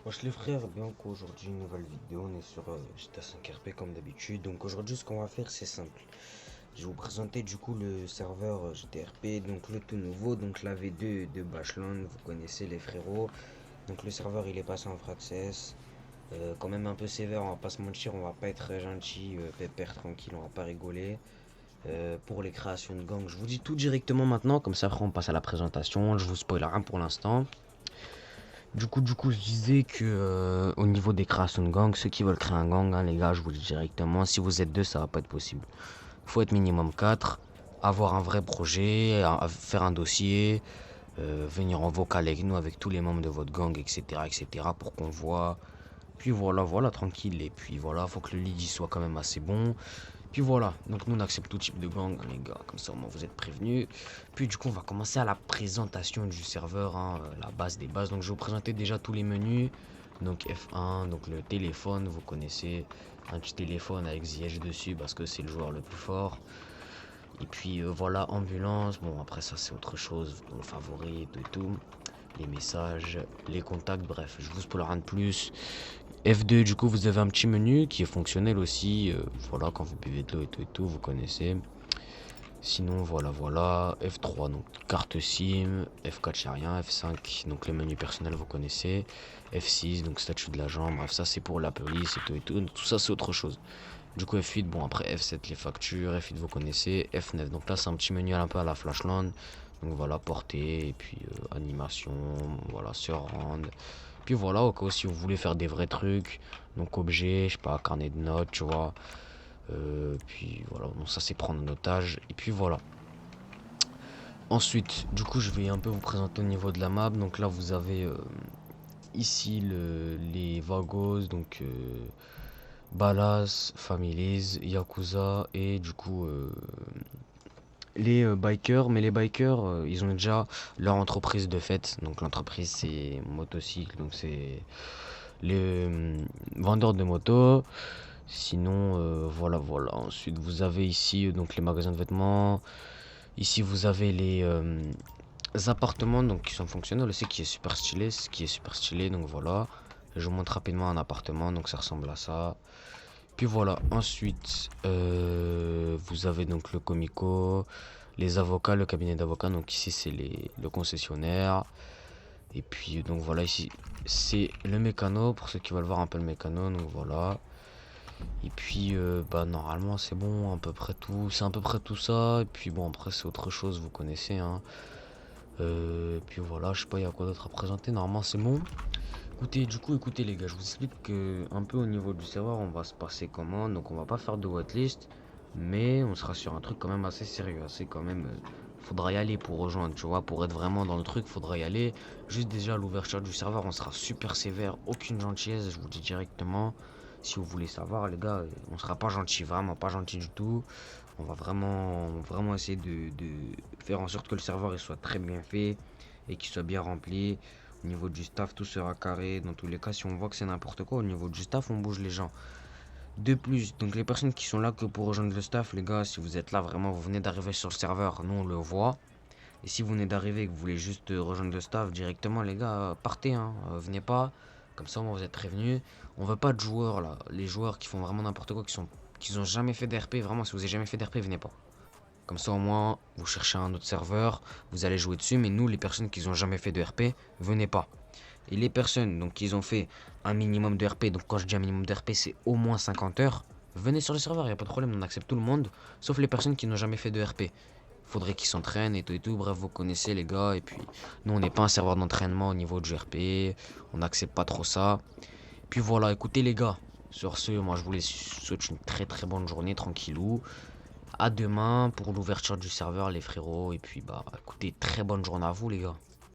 Wesh les frères, bien qu'aujourd'hui une nouvelle vidéo, on est sur GTA 5 RP comme d'habitude. Donc aujourd'hui ce qu'on va faire c'est simple. Je vais vous présenter du coup le serveur GTA RP, donc le tout nouveau, donc la V2 de Bashland, vous connaissez les frérots. Donc le serveur il est passé en Fraxess. Quand même un peu sévère, on va pas se mentir, on va pas être gentil, pépère tranquille, on va pas rigoler. Pour les créations de gangs, je vous dis tout directement maintenant, comme ça après on passe à la présentation, je vous spoil rien pour l'instant. Du coup, je disais que au niveau des créations de gang, ceux qui veulent créer un gang, hein, les gars, je vous le dis directement, si vous êtes deux, ça va pas être possible. Il faut être minimum 4, avoir un vrai projet, faire un dossier, venir en vocal avec nous, avec tous les membres de votre gang, etc., etc., pour qu'on voit. Puis voilà, tranquille. Et puis voilà, faut que le lead il soit quand même assez bon. Puis voilà, donc nous on accepte tout type de gang, les gars, comme ça au moins vous êtes prévenus. Puis du coup on va commencer à la présentation du serveur, hein, la base des bases. Donc je vais vous présenter déjà tous les menus. Donc F1, donc le téléphone, vous connaissez, un petit téléphone avec Ziyech dessus parce que c'est le joueur le plus fort. Et puis voilà, ambulance, bon après ça c'est autre chose, le favori et tout. Les messages, les contacts, bref, je vous spoil rien de plus. F2, du coup, vous avez un petit menu qui est fonctionnel aussi. Voilà, quand vous buvez de l'eau et tout, vous connaissez. Sinon, voilà. F3, donc carte SIM. F4, j'ai rien. F5, donc le menu personnel, vous connaissez. F6, donc statut de l'agent. Bref, ça, c'est pour la police et tout. Tout ça, c'est autre chose. Du coup, F8, bon, après F7, les factures. F8, vous connaissez. F9, donc là, c'est un petit menu un peu à la Flashland. Donc voilà, portée, et puis animation, voilà, surround. Puis voilà, au cas où si vous voulez faire des vrais trucs, donc objet, je sais pas, carnet de notes, tu vois. Puis voilà, donc ça c'est prendre en otage. Et puis voilà. Ensuite, du coup, je vais un peu vous présenter au niveau de la map. Donc là, vous avez ici les Vagos, donc Balas, Families, Yakuza et du coup les bikers. Mais les bikers, ils ont déjà leur entreprise de fait. Donc l'entreprise c'est motocycle, donc c'est les vendeurs de motos. Sinon, voilà. Ensuite, vous avez ici donc les magasins de vêtements. Ici, vous avez les appartements donc qui sont fonctionnels aussi, qui est super stylé, ce qui est super stylé. Donc voilà, je vous montre rapidement un appartement, donc ça ressemble à ça. Puis voilà. Ensuite, vous avez donc le comico, les avocats, le cabinet d'avocats. Donc ici, c'est le concessionnaire. Et puis donc voilà, ici c'est le mécano pour ceux qui veulent voir un peu le mécano. Donc voilà. Et puis bah normalement c'est bon, à peu près tout, c'est à peu près tout ça. Et puis bon après c'est autre chose, vous connaissez hein. Et puis voilà, je sais pas il y a quoi d'autre à présenter, normalement c'est bon. Écoutez les gars, je vous explique que un peu au niveau du serveur on va se passer comment. Donc on va pas faire de whitelist, mais on sera sur un truc quand même assez sérieux, assez quand même. Faudra y aller pour rejoindre, tu vois, pour être vraiment dans le truc, faudra y aller. Juste déjà à l'ouverture du serveur, on sera super sévère, aucune gentillesse, je vous dis directement. Si vous voulez savoir, les gars, on sera pas gentil, vraiment pas gentil du tout. On va vraiment essayer de faire en sorte que le serveur il soit très bien fait et qu'il soit bien rempli. Au niveau du staff, tout sera carré. Dans tous les cas, si on voit que c'est n'importe quoi, au niveau du staff, on bouge les gens. De plus, donc les personnes qui sont là que pour rejoindre le staff, les gars, si vous êtes là, vraiment, vous venez d'arriver sur le serveur, nous on le voit. Et si vous venez d'arriver et que vous voulez juste rejoindre le staff directement, les gars, partez, hein, venez pas. Comme ça, au moins vous êtes prévenus. On veut pas de joueurs là, les joueurs qui font vraiment n'importe quoi, qui ont jamais fait d'RP, vraiment, si vous avez jamais fait d'RP, venez pas. Comme ça, au moins, vous cherchez un autre serveur, vous allez jouer dessus, mais nous, les personnes qui n'ont jamais fait de RP, venez pas. Et les personnes donc qui ont fait un minimum de RP, donc quand je dis un minimum de RP, c'est au moins 50 heures, venez sur le serveur, il n'y a pas de problème, on accepte tout le monde, sauf les personnes qui n'ont jamais fait de RP. Faudrait qu'ils s'entraînent et tout, bref, vous connaissez les gars, et puis nous, on n'est pas un serveur d'entraînement au niveau du RP, on n'accepte pas trop ça. Puis voilà, écoutez les gars, sur ce, moi je vous souhaite une très bonne journée, tranquillou. À demain pour l'ouverture du serveur les frérots. Et puis bah écoutez, très bonne journée à vous les gars.